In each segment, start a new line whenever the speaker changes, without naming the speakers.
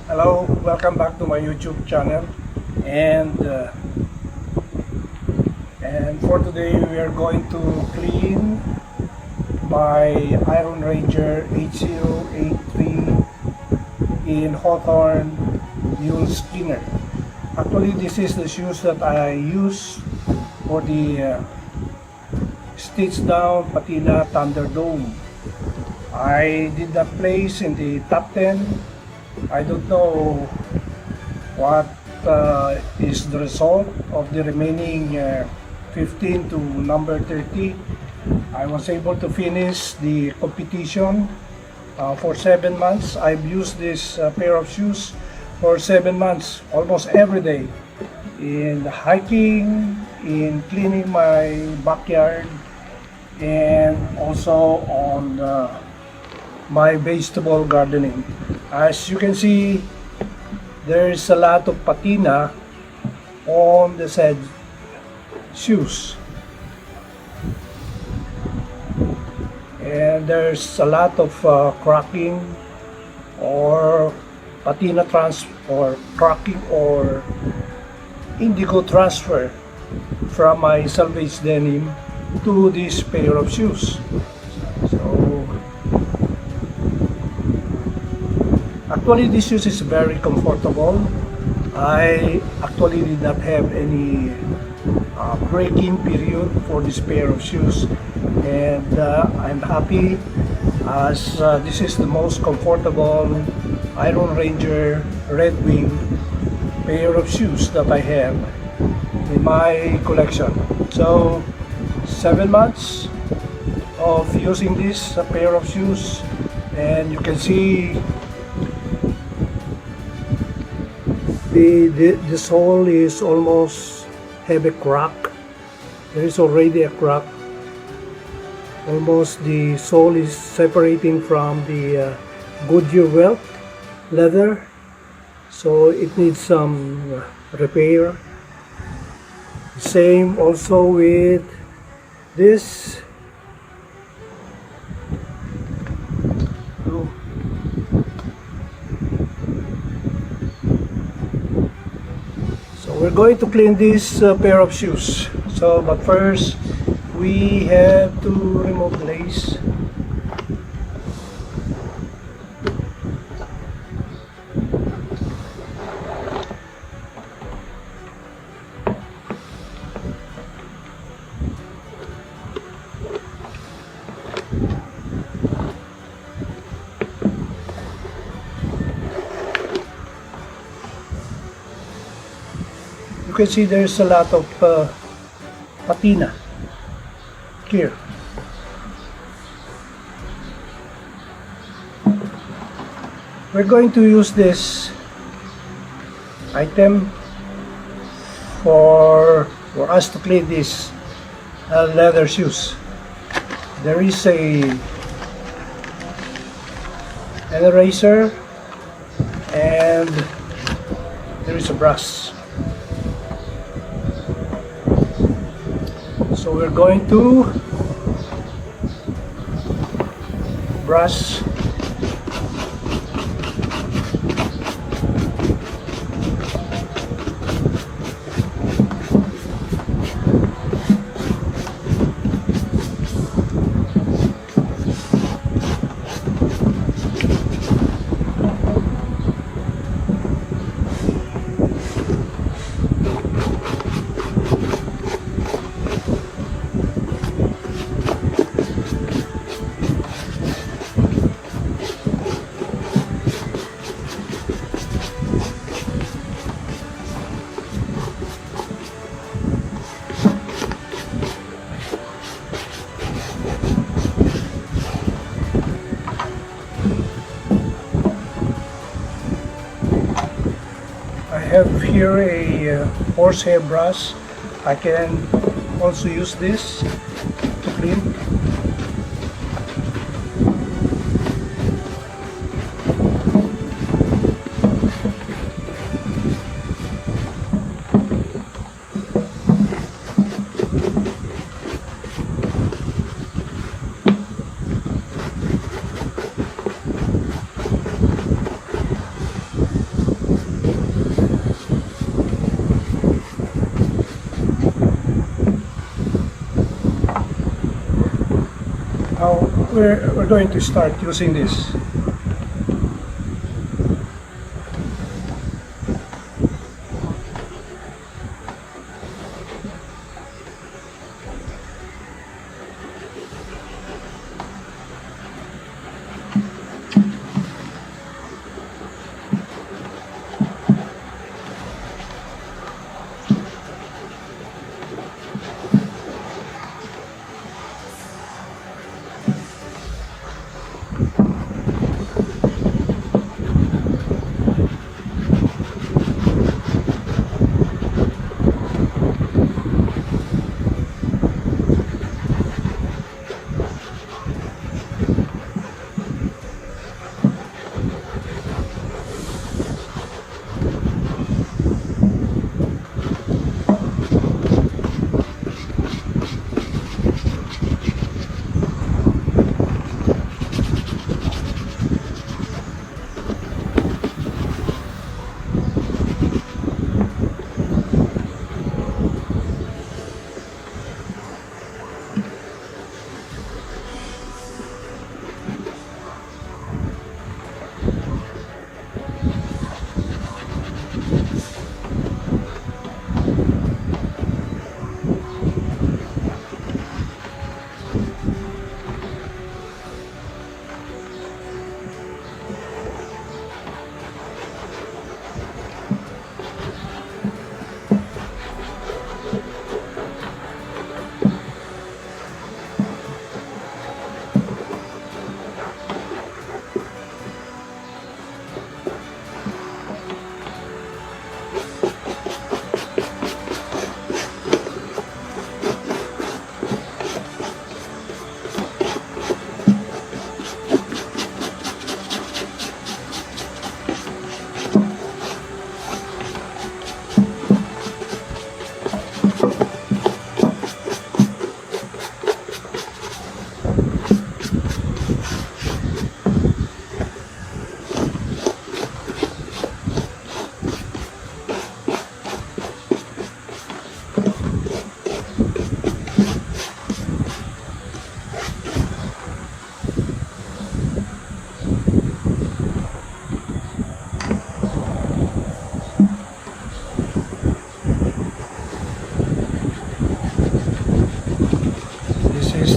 Hello, welcome back to my YouTube channel, and for today we are going to clean my Iron Ranger 8083 in Hawthorne Muleskinner. Actually, this is the shoes that I use for the Stitchdown Patina Thunderdome. I did that place in the top 10. I don't know what is the result of the remaining 15 to number 30. I was able to finish the competition for 7 months. I've used this pair of shoes for 7 months, almost every day, in hiking, in cleaning my backyard, and also on my vegetable gardening. As you can see, there's a lot of patina on the said shoes, and there's a lot of cracking or patina or cracking or indigo transfer from my salvage denim to this pair of shoes. Actually, this shoes is very comfortable. I actually did not have any breaking period for this pair of shoes, and I'm happy as this is the most comfortable Iron Ranger Red Wing pair of shoes that I have in my collection. So 7 months of using this pair of shoes, and you can see the sole is almost have a crack. There is already a crack. Almost the sole is separating from the Goodyear welt leather, so it needs some repair. Same also with this. We're going to clean this pair of shoes. But first we have to remove the lace. You can see there's a lot of patina here. We're going to use this item for us to clean these leather shoes. There is an eraser and there is a brush. So we're going to brush I have here a horsehair brush. I can also use this to clean. we're going to start using this.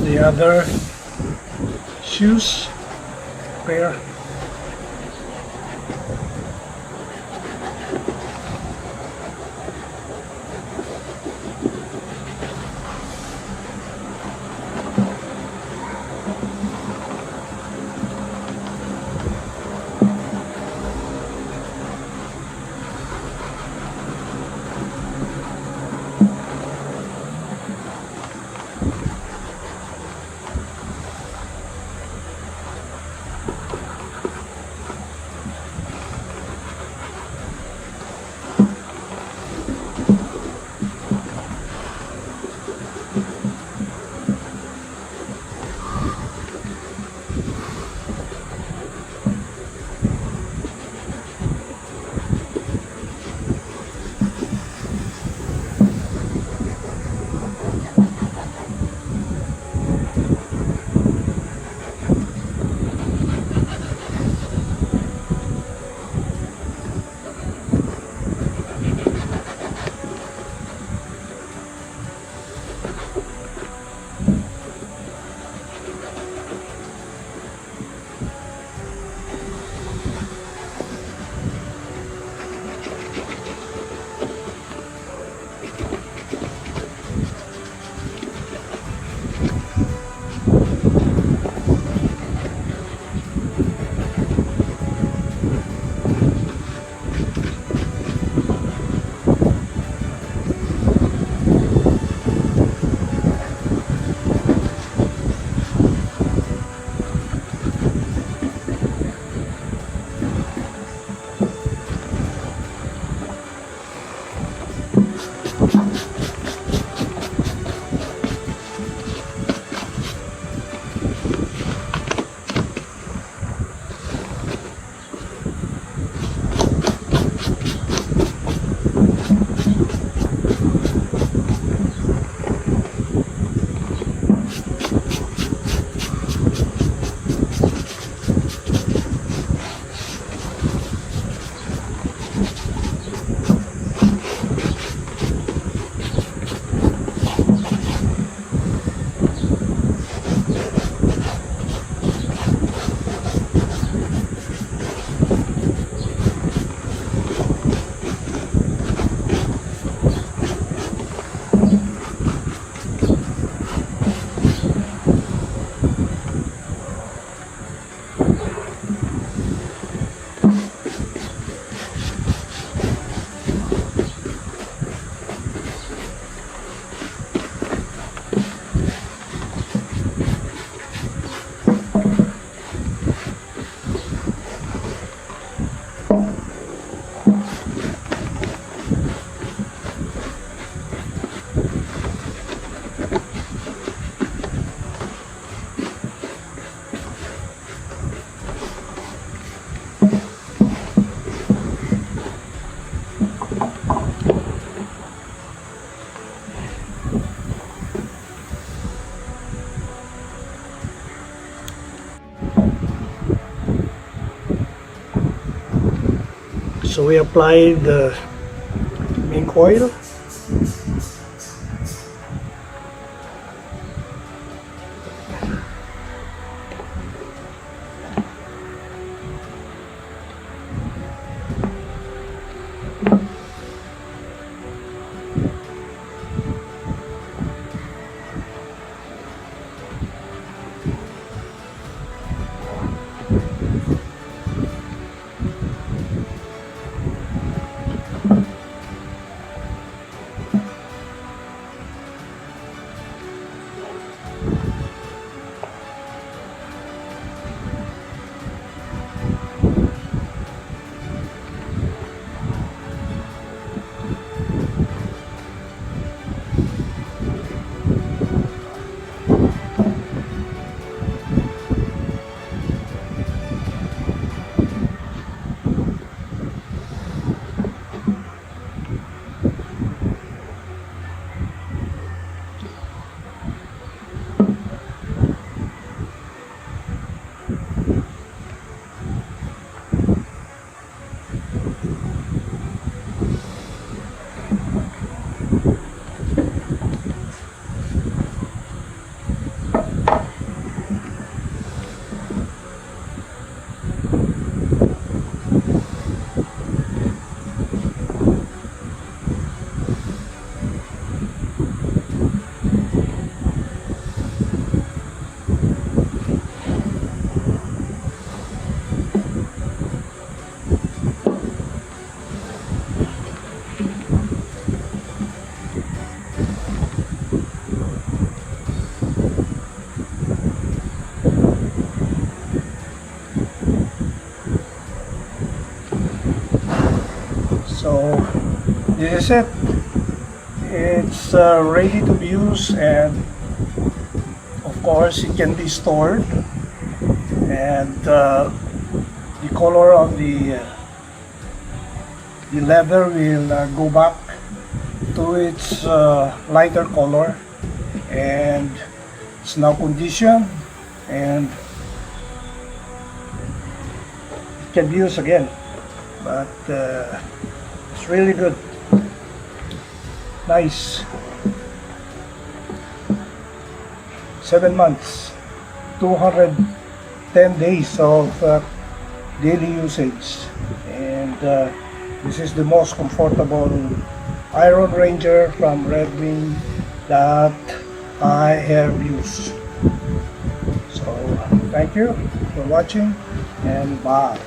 The other shoes pair. So we applied the mink oil. So this is it. It's ready to be used, and of course it can be stored, and the color of the leather will go back to its lighter color, and it's now conditioned and it can be used again. But it's really good. Nice. 7 months, 210 days of daily usage, and this is the most comfortable Iron Ranger from Red Wing that I have used. So thank you for watching, and bye.